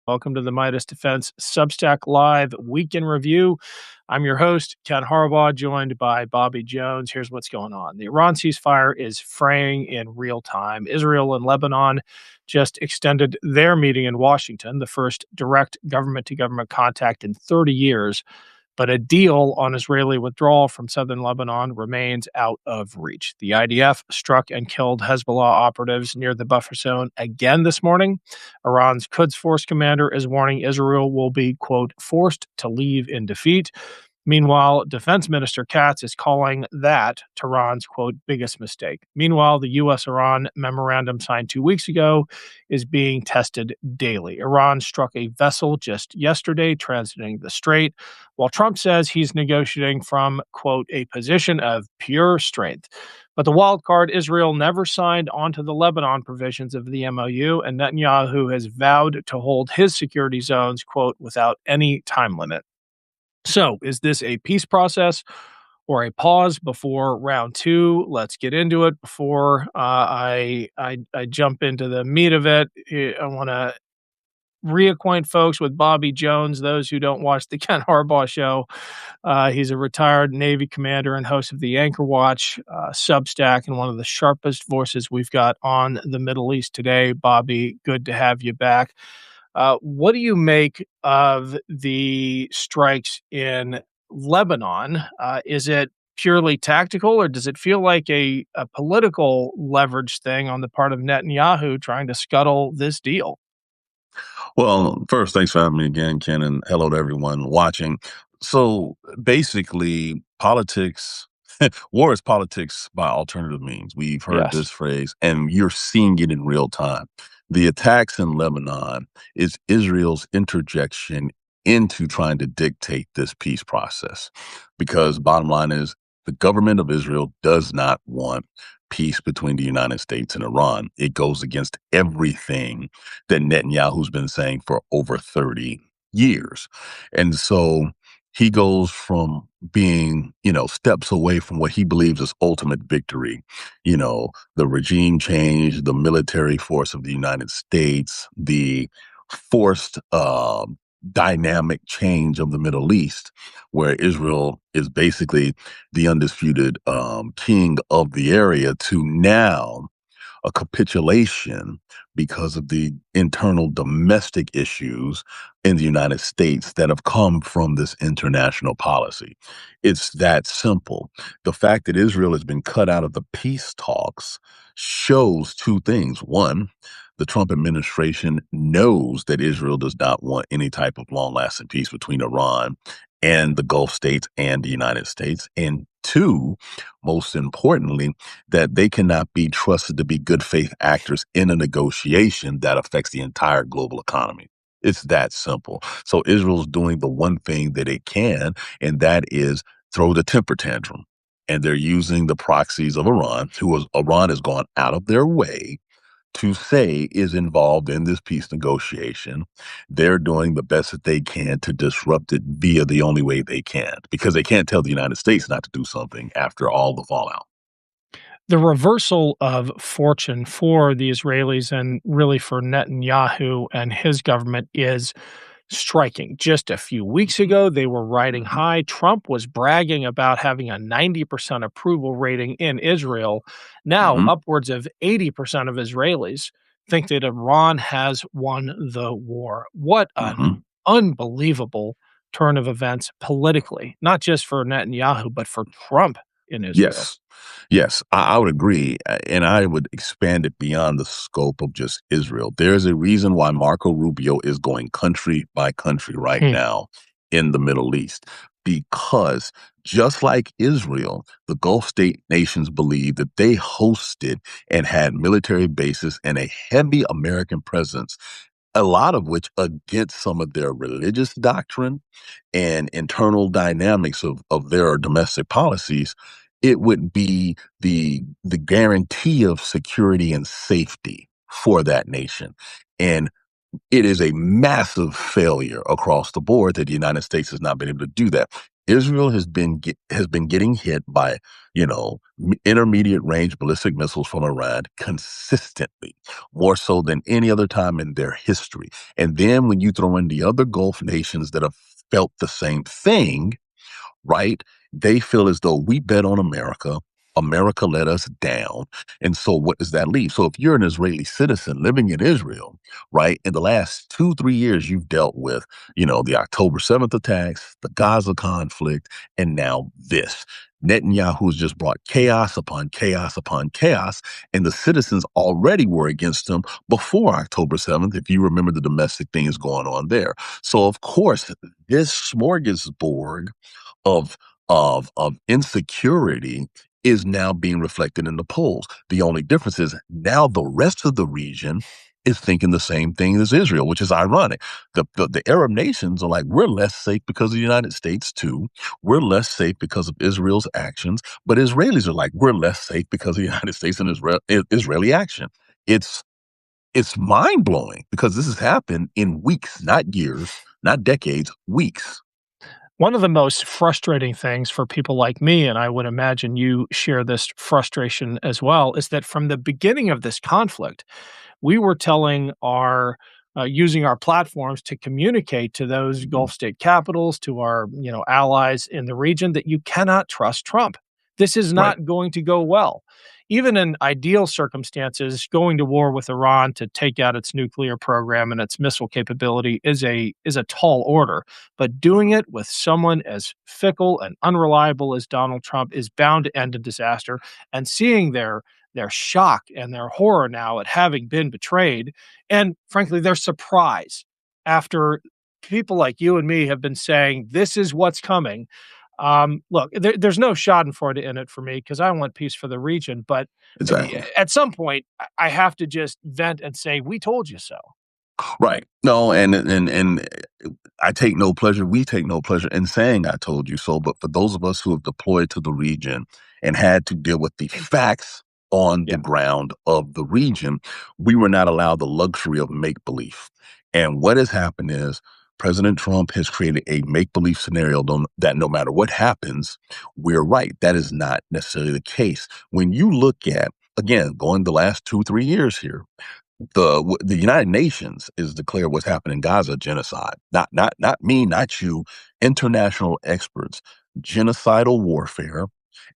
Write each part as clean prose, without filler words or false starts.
Welcome to the Meidas Defense Substack Live Week in Review. I'm your host, Ken Harbaugh, joined by Bobby Jones. Here's what's going on. The Iran ceasefire is fraying in real time. Israel and Lebanon just extended their meeting in Washington, the first direct government-to-government contact in 30 years. But a deal on Israeli withdrawal from southern Lebanon remains out of reach. The IDF struck and killed Hezbollah operatives near the buffer zone again this morning. Iran's Quds Force commander is warning Israel will be, quote, forced to leave in defeat. Meanwhile, Defense Minister Katz is calling that Tehran's, quote, biggest mistake. Meanwhile, the U.S.-Iran memorandum signed 2 weeks ago is being tested daily. Iran struck a vessel just yesterday transiting the strait, while Trump says he's negotiating from, quote, a position of pure strength. But the wild card, Israel never signed onto the Lebanon provisions of the MOU, and Netanyahu has vowed to hold his security zones, quote, without any time limit. So, is this a peace process or a pause before round two? Let's get into it. Before I jump into the meat of it, I want to reacquaint folks with Bobby Jones. Those who don't watch the Ken Harbaugh show, he's a retired Navy commander and host of the Anchor Watch Substack, and one of the sharpest voices we've got on the Middle East today. Bobby, good to have you back. What do you make of the strikes in Lebanon? Is it purely tactical, or does it feel like a political leverage thing on the part of Netanyahu trying to scuttle this deal? Well, first, thanks for having me again, Ken, and hello to everyone watching. So basically, politics, war is politics by alternative means. We've heard Yes. this phrase, and you're seeing it in real time. The attacks in Lebanon is Israel's interjection into trying to dictate this peace process. Because bottom line is, the government of Israel does not want peace between the United States and Iran. It goes against everything that Netanyahu's been saying for over 30 years. And so he goes from being, steps away from what he believes is ultimate victory, the regime change, the military force of the United States, the forced dynamic change of the Middle East, where Israel is basically the undisputed king of the area, to now a capitulation because of the internal domestic issues in the United States that have come from this international policy. It's that simple. The fact that Israel has been cut out of the peace talks shows two things. One, the Trump administration knows that Israel does not want any type of long-lasting peace between Iran and the Gulf states and the United States. And two, most importantly, that they cannot be trusted to be good faith actors in a negotiation that affects the entire global economy. It's that simple. So Israel's doing the one thing that it can, and that is throw the temper tantrum. And they're using the proxies of Iran, Iran has gone out of their way to say is involved in this peace negotiation. They're doing the best that they can to disrupt it via the only way they can, because they can't tell the United States not to do something after all the fallout. The reversal of fortune for the Israelis and really for Netanyahu and his government is striking. Just a few weeks ago, they were riding high. Trump was bragging about having a 90% approval rating in Israel. Now, hmm upwards of 80% of Israelis think that Iran has won the war. What an hmm unbelievable turn of events politically, not just for Netanyahu, but for Trump in Israel. Yes. Yes, I would agree. And I would expand it beyond the scope of just Israel. There's a reason why Marco Rubio is going country by country right Hmm. now in the Middle East, because just like Israel, the Gulf state nations believe that they hosted and had military bases and a heavy American presence, a lot of which against some of their religious doctrine and internal dynamics of their domestic policies. It would be the guarantee of security and safety for that nation. And it is a massive failure across the board that the United States has not been able to do that. Israel has been getting hit by, intermediate range ballistic missiles from Iran consistently, more so than any other time in their history. And then when you throw in the other Gulf nations that have felt the same thing, right? They feel as though we bet on America. America let us down. And so what does that leave? So if you're an Israeli citizen living in Israel, right, in the last 2, 3 years, you've dealt with, the October 7th attacks, the Gaza conflict, and now this. Netanyahu's just brought chaos upon chaos upon chaos, and the citizens already were against him before October 7th, if you remember the domestic things going on there. So, of course, this smorgasbord of insecurity is now being reflected in the polls. The only difference is now the rest of the region is thinking the same thing as Israel, which is ironic. The Arab nations are like, we're less safe because of the United States too. We're less safe because of Israel's actions. But Israelis are like, we're less safe because of the United States and Israeli action. It's it's mind blowing because this has happened in weeks, not years, not decades, weeks. One of the most frustrating things for people like me, and I would imagine you share this frustration as well, is that from the beginning of this conflict, we were telling our using our platforms to communicate to those Gulf state capitals, to our allies in the region, that you cannot trust Trump. This is Right. not going to go well. Even in ideal circumstances, going to war with Iran to take out its nuclear program and its missile capability is a tall order. But doing it with someone as fickle and unreliable as Donald Trump is bound to end in disaster. And seeing their shock and their horror now at having been betrayed, and frankly, their surprise after people like you and me have been saying, this is what's coming. Look, there's no schadenfreude in it for me because I want peace for the region. But Exactly. at some point, I have to just vent and say, we told you so. Right. No, and I take no pleasure. We take no pleasure in saying I told you so. But for those of us who have deployed to the region and had to deal with the facts on Yeah. the ground of the region, we were not allowed the luxury of make believe. And what has happened is President Trump has created a make believe scenario that no matter what happens, we're right. That is not necessarily the case. When you look at, again, going the last 2, 3 years here, the United Nations is declared what's happening in Gaza genocide. Not me, not you. International experts, genocidal warfare,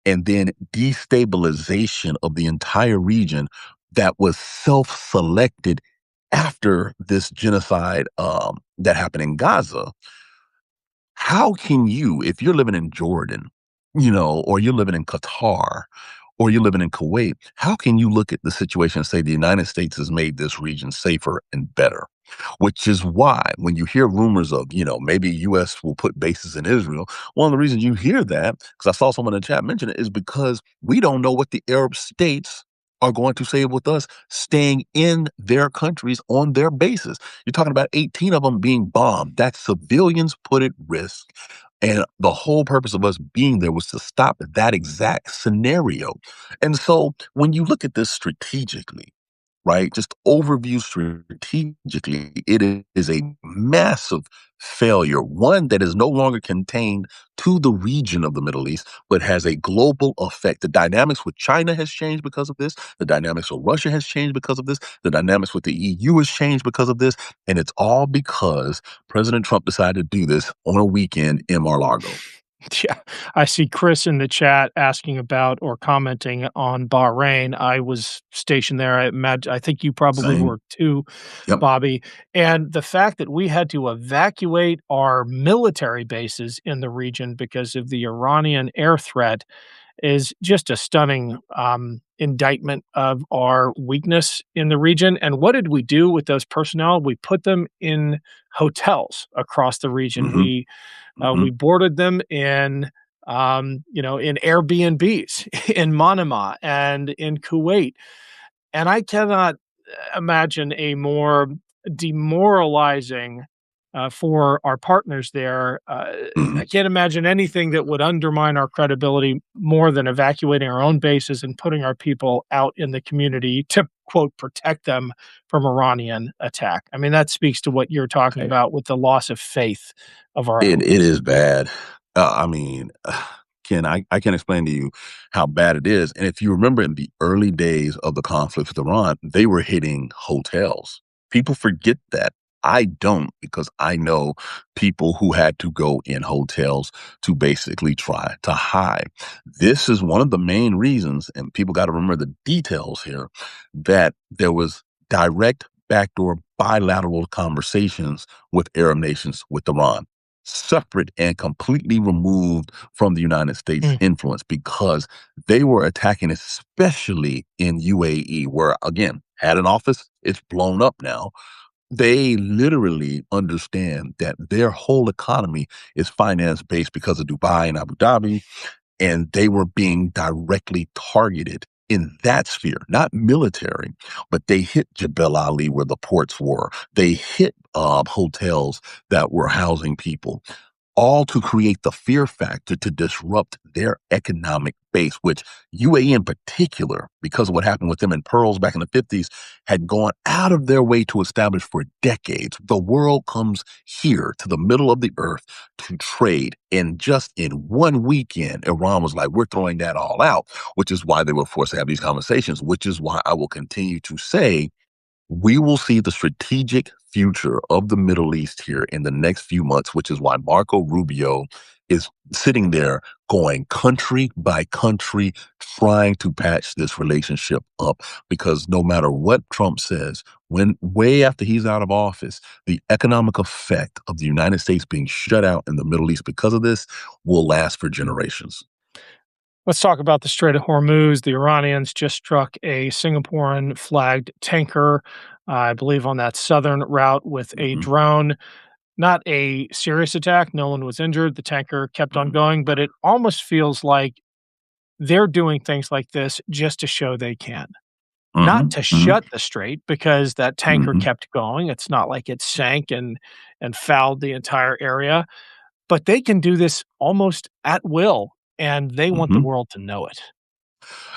and then destabilization of the entire region that was self-selected after this genocide that happened in Gaza. How can you, if you're living in Jordan, or you're living in Qatar, or you're living in Kuwait, how can you look at the situation and say the United States has made this region safer and better? Which is why when you hear rumors of, maybe US will put bases in Israel, one of the reasons you hear that, because I saw someone in the chat mention it, is because we don't know what the Arab states are going to say with us staying in their countries on their bases. You're talking about 18 of them being bombed. That's civilians put at risk. And the whole purpose of us being there was to stop that exact scenario. And so when you look at this strategically, right, just overview strategically, it is a massive failure, one that is no longer contained to the region of the Middle East, but has a global effect. The dynamics with China has changed because of this. The dynamics with Russia has changed because of this. The dynamics with the EU has changed because of this. And it's all because President Trump decided to do this on a weekend in Mar-a-Lago. Yeah, I see Chris in the chat asking about or commenting on Bahrain. I was stationed there. I think you probably Same. were too, Yep. Bobby. And the fact that we had to evacuate our military bases in the region because of the Iranian air threat is just a stunning indictment of our weakness in the region. And what did we do with those personnel? We put them in hotels across the region. Hmm. We Hmm. boarded them in Airbnbs in Manama and in Kuwait. And I cannot imagine a more demoralizing for our partners there. Hmm. I can't imagine anything that would undermine our credibility more than evacuating our own bases and putting our people out in the community to, quote, protect them from Iranian attack. I mean, that speaks to what you're talking about with the loss of faith of our It allies. is bad. I mean, Ken, I can explain to you how bad it is. And if you remember in the early days of the conflict with Iran, they were hitting hotels. People forget that. I don't, because I know people who had to go in hotels to basically try to hide. This is one of the main reasons, and people got to remember the details here, that there was direct backdoor bilateral conversations with Arab nations with Iran, separate and completely removed from the United States Mm. influence, because they were attacking, especially in UAE, where again, had an office, it's blown up now. They literally understand that their whole economy is finance based because of Dubai and Abu Dhabi, and they were being directly targeted in that sphere, not military, but they hit Jebel Ali where the ports were. They hit hotels that were housing people, all to create the fear factor to disrupt their economic base, which UAE in particular, because of what happened with them in pearls back in the 50s, had gone out of their way to establish for decades. The world comes here to the middle of the earth to trade. And just in one weekend, Iran was like, we're throwing that all out, which is why they were forced to have these conversations, which is why I will continue to say we will see the strategic future of the Middle East here in the next few months, which is why Marco Rubio is sitting there going country by country, trying to patch this relationship up. Because no matter what Trump says, when way after he's out of office, the economic effect of the United States being shut out in the Middle East because of this will last for generations. Let's talk about the Strait of Hormuz. The Iranians just struck a Singaporean flagged tanker, I believe, on that southern route with a Hmm. drone. Not a serious attack. No one was injured. The tanker kept on Hmm. going, but it almost feels like they're doing things like this just to show they can. Not Hmm. to Hmm. shut the strait because that tanker Hmm. kept going. It's not like it sank and fouled the entire area, but they can do this almost at will, and they want the Hmm. world to know it.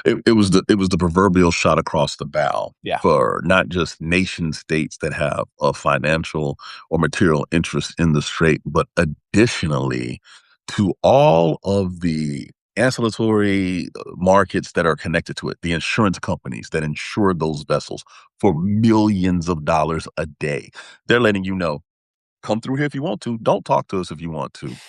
It was the proverbial shot across the bow Yeah. for not just nation states that have a financial or material interest in the strait, but additionally to all of the ancillary markets that are connected to it, the insurance companies that insure those vessels for millions of dollars a day. They're letting you know, come through here if you want to. Don't talk to us if you want to.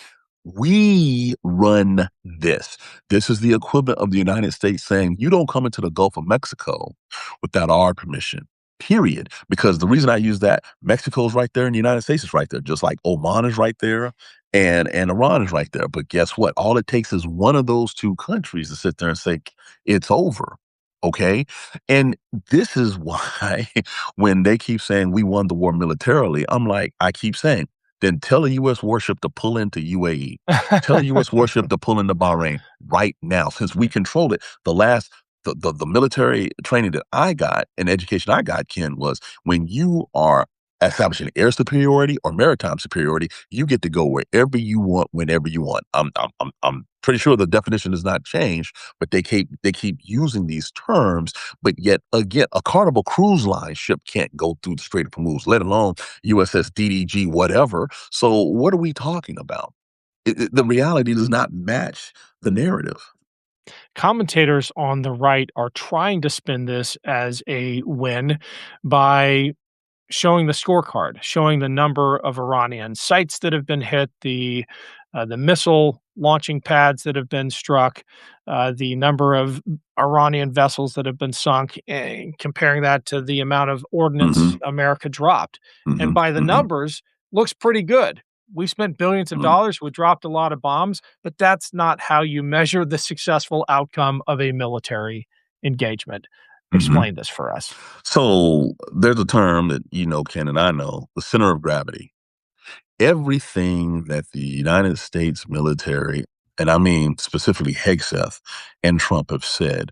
We run this. This is the equivalent of the United States saying, you don't come into the Gulf of Mexico without our permission, period. Because the reason I use that, Mexico's right there and the United States is right there, just like Oman is right there and Iran is right there. But guess what? All it takes is one of those two countries to sit there and say, it's over. Okay. And this is why when they keep saying we won the war militarily, I'm like, I keep saying, then tell a U.S. warship to pull into UAE. Tell a U.S. warship to pull into Bahrain right now, since we control it. The military training that I got and education I got, Ken, was when you are establishing air superiority or maritime superiority, you get to go wherever you want, whenever you want. I'm pretty sure the definition has not changed, but they keep using these terms. But yet again, a Carnival Cruise Line ship can't go through the Strait of Hormuz, let alone USS DDG, whatever. So what are we talking about? The reality does not match the narrative. Commentators on the right are trying to spin this as a win by showing the scorecard, showing the number of Iranian sites that have been hit, the missile launching pads that have been struck, the number of Iranian vessels that have been sunk, and comparing that to the amount of ordnance Hmm. America dropped. And Hmm. by the Hmm. numbers, looks pretty good. We spent billions of dollars, we dropped a lot of bombs, but that's not how you measure the successful outcome of a military engagement. Hmm. Explain this for us. So there's a term that you know, Ken, and I know, the center of gravity. Everything that the United States military, and I mean specifically Hegseth and Trump have said,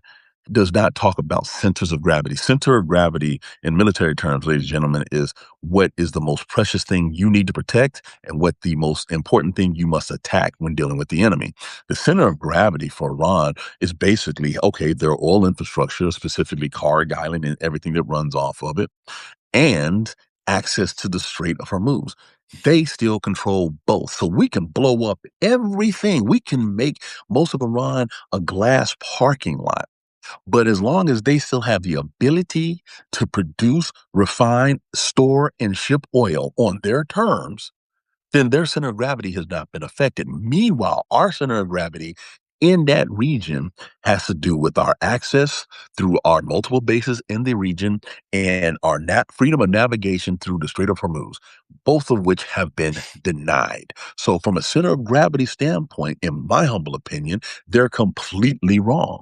does not talk about centers of gravity. Center of gravity in military terms, ladies and gentlemen, is what is the most precious thing you need to protect and what the most important thing you must attack when dealing with the enemy. The center of gravity for Iran is basically, okay, their oil infrastructure, specifically Karg Island and everything that runs off of it, and access to the Strait of Hormuz. They still control both. So we can blow up everything. We can make most of Iran a glass parking lot. But as long as they still have the ability to produce, refine, store, and ship oil on their terms, then their center of gravity has not been affected. Meanwhile, our center of gravity in that region has to do with our access through our multiple bases in the region and our freedom of navigation through the Strait of Hormuz, both of which have been denied. So, from a center of gravity standpoint, in my humble opinion, they're completely wrong.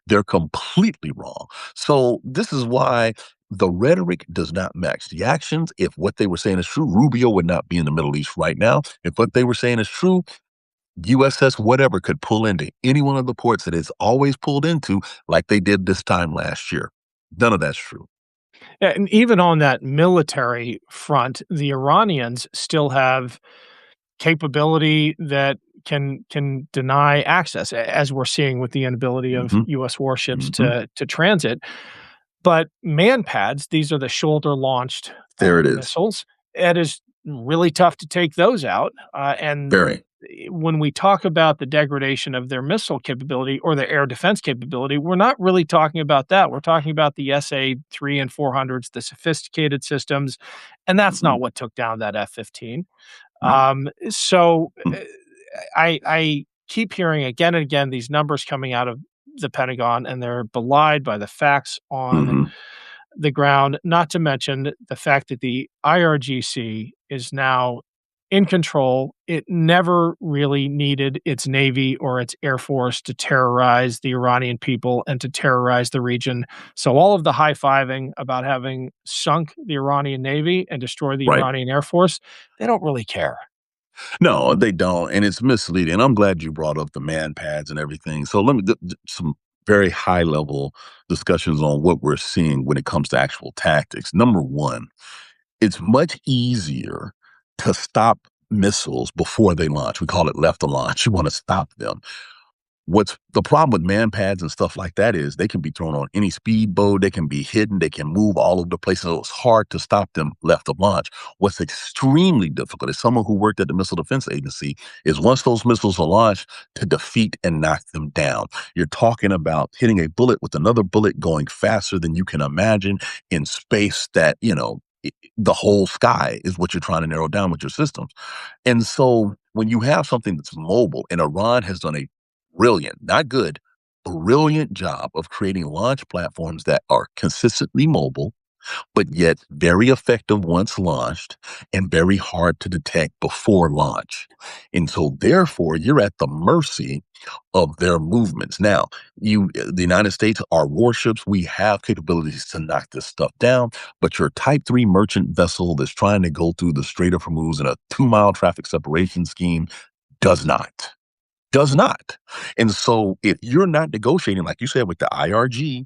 They're completely wrong. So this is why the rhetoric does not match the actions. If what they were saying is true, Rubio would not be in the Middle East right now. If what they were saying is true, USS whatever could pull into any one of the ports that it's always pulled into, like they did this time last year. None of that's true. Yeah, and even on that military front, the Iranians still have capability that can deny access, as we're seeing with the inability of Hmm. U.S. warships Hmm. to transit. But man pads, these are the shoulder launched There it is. missiles. It is really tough to take those out. And Very. when we talk about the degradation of their missile capability or their air defense capability, we're not really talking about that. We're talking about the SA-3 and 400s, the sophisticated systems, and that's Hmm. not what took down that F-15. No. So Mm-hmm. I keep hearing again and again these numbers coming out of the Pentagon, and they're belied by the facts on Mm-hmm. the ground, not to mention the fact that the IRGC is now in control. It never really needed its Navy or its Air Force to terrorize the Iranian people and to terrorize the region. So, all of the high fiving about having sunk the Iranian Navy and destroyed the Right. Iranian Air Force, they don't really care. No, they don't, and it's misleading. I'm glad you brought up the man pads and everything. So let me some very high level discussions on what we're seeing when it comes to actual tactics. Number one, it's much easier to stop missiles before they launch. We call it left to launch. You want to stop them. What's the problem with man pads and stuff like that is they can be thrown on any speedboat, they can be hidden, they can move all over the place. So it's hard to stop them left of launch. What's extremely difficult as someone who worked at the Missile Defense Agency is once those missiles are launched to defeat and knock them down. You're talking about hitting a bullet with another bullet going faster than you can imagine in space that, the whole sky is what you're trying to narrow down with your systems. And so when you have something that's mobile, and Iran has done a brilliant, not good, brilliant job of creating launch platforms that are consistently mobile, but yet very effective once launched and very hard to detect before launch. And so therefore you're at the mercy of their movements. Now, the United States, our warships, we have capabilities to knock this stuff down, but your type 3 merchant vessel that's trying to go through the Strait of Hormuz in a 2-mile traffic separation scheme does not. Does not. And so if you're not negotiating, like you said, with the IRGCN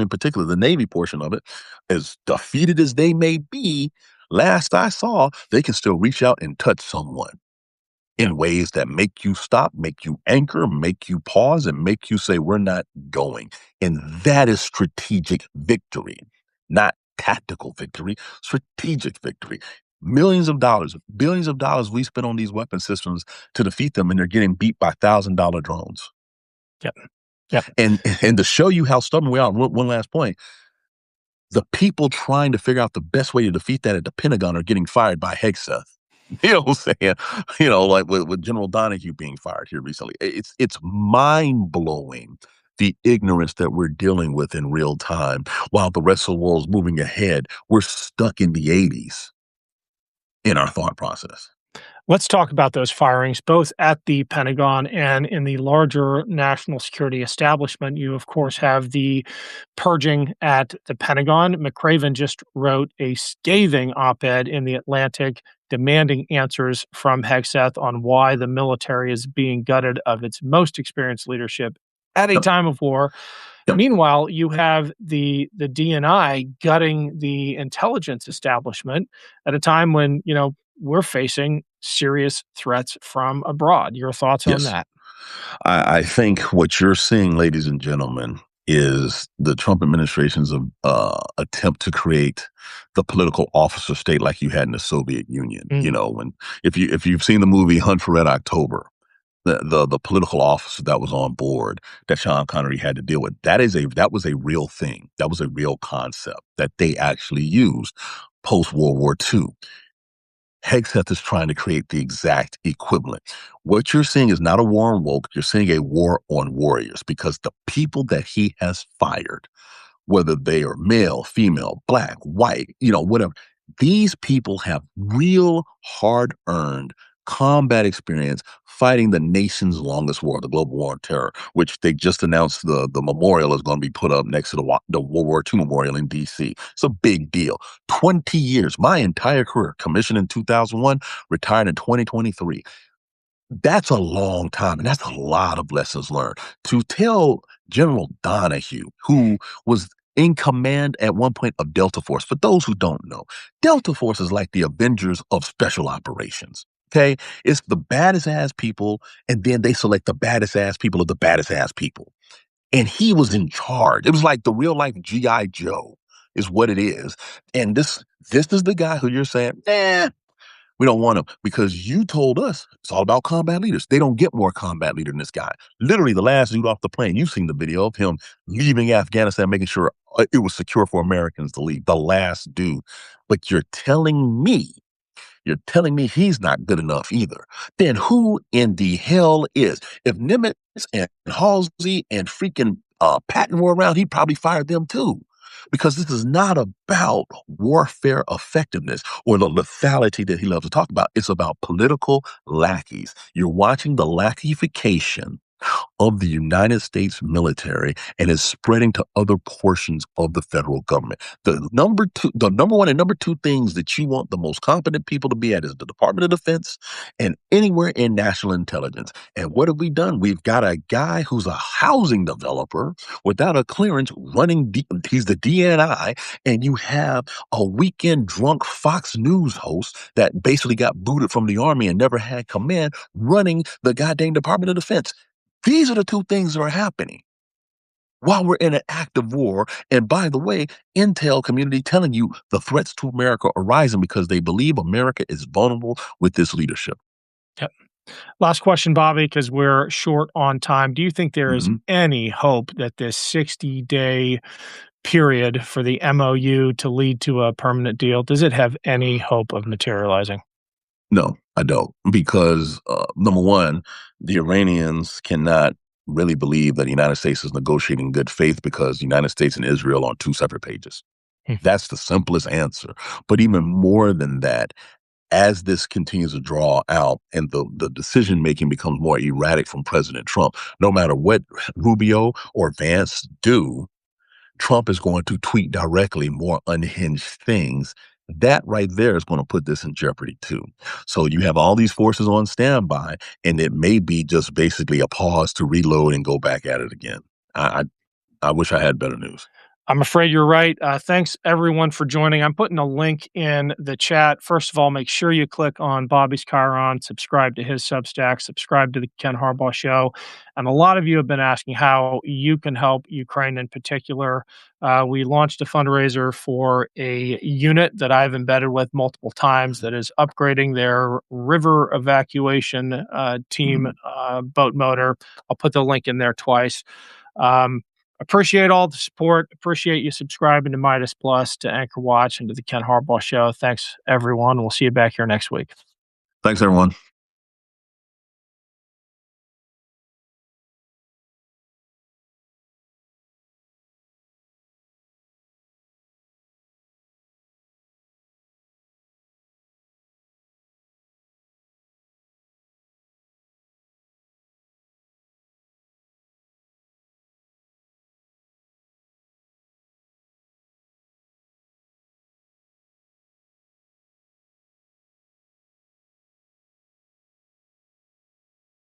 in particular, the Navy portion of it, as defeated as they may be, last I saw, they can still reach out and touch someone Yeah. in ways that make you stop, make you anchor, make you pause, and make you say, we're not going. And that is strategic victory, not tactical victory, strategic victory. Millions of dollars, billions of dollars we spent on these weapon systems to defeat them, and they're getting beat by $1,000 drones. Yep. Yep. And to show you how stubborn we are, one last point, the people trying to figure out the best way to defeat that at the Pentagon are getting fired by Hegseth. You know what I'm saying? Like with General Donahue being fired here recently. It's mind blowing the ignorance that we're dealing with in real time while the rest of the world's moving ahead. We're stuck in the 80s in our thought process. Let's talk about those firings, both at the Pentagon and in the larger national security establishment. You, of course, have the purging at the Pentagon. McRaven just wrote a scathing op ed in The Atlantic demanding answers from Hegseth on why the military is being gutted of its most experienced leadership at a Yep. time of war. Yep. Meanwhile, you have the DNI gutting the intelligence establishment at a time when, we're facing serious threats from abroad. Your thoughts on Yes. that? I think what you're seeing, ladies and gentlemen, is the Trump administration's attempt to create the political officer state like you had in the Soviet Union. You Mm, know, when if you've seen the movie Hunt for Red October, the political officer that was on board that Sean Connery had to deal with, that was a real thing. That was a real concept that they actually used post World War II. Hegseth is trying to create the exact equivalent. What you're seeing is not a war on woke, you're seeing a war on warriors because the people that he has fired, whether they are male, female, black, white, whatever. These people have real hard earned combat experience fighting the nation's longest war, the global war on terror, which they just announced the memorial is going to be put up next to the World War II memorial in DC. It's a big deal. 20 years, my entire career, commissioned in 2001, retired in 2023. That's a long time, and that's a lot of lessons learned. To tell General Donahue, who was in command at one point of Delta Force, for those who don't know, Delta Force is like the Avengers of special operations. Okay, it's the baddest ass people, and then they select the baddest ass people of the baddest ass people. And he was in charge. It was like the real life G.I. Joe, is what it is. And this is the guy who you're saying, we don't want him because you told us it's all about combat leaders. They don't get more combat leader than this guy. Literally, the last dude off the plane, you've seen the video of him leaving Afghanistan, making sure it was secure for Americans to leave. The last dude. But you're telling me he's not good enough either. Then who in the hell is? If Nimitz and Halsey and freaking Patton were around, he probably fired them too. Because this is not about warfare effectiveness or the lethality that he loves to talk about. It's about political lackeys. You're watching the lackeyification of the United States military and is spreading to other portions of the federal government. The number one and number two things that you want the most competent people to be at is the Department of Defense and anywhere in national intelligence. And what have we done? We've got a guy who's a housing developer without a clearance running, he's the DNI, and you have a weekend drunk Fox News host that basically got booted from the army and never had command running the goddamn Department of Defense. These are the two things that are happening while we're in an active war. And by the way, intel community telling you the threats to America are rising because they believe America is vulnerable with this leadership. yep. Last question, Bobby, because we're short on time. Do you think there is Mhm. any hope that this 60-day period for the MOU to lead to a permanent deal, does it have any hope of materializing? No, I don't. Because number one, the Iranians cannot really believe that the United States is negotiating in good faith because the United States and Israel are on two separate pages. Hmm. That's the simplest answer. But even more than that, as this continues to draw out and the decision making becomes more erratic from President Trump, no matter what Rubio or Vance do, Trump is going to tweet directly more unhinged things. That right there is going to put this in jeopardy too. So you have all these forces on standby, and it may be just basically a pause to reload and go back at it again. I wish I had better news. I'm afraid you're right. Thanks everyone for joining. I'm putting a link in the chat. First of all, make sure you click on Bobby's Chiron, subscribe to his Substack, subscribe to the Ken Harbaugh Show. And a lot of you have been asking how you can help Ukraine in particular. We launched a fundraiser for a unit that I've embedded with multiple times that is upgrading their river evacuation team Mhm. boat motor. I'll put the link in there twice. Um, Appreciate all the support. Appreciate you subscribing to Midas Plus, to Anchor Watch, and to the Ken Harbaugh Show. Thanks, everyone. We'll see you back here next week. Thanks, everyone.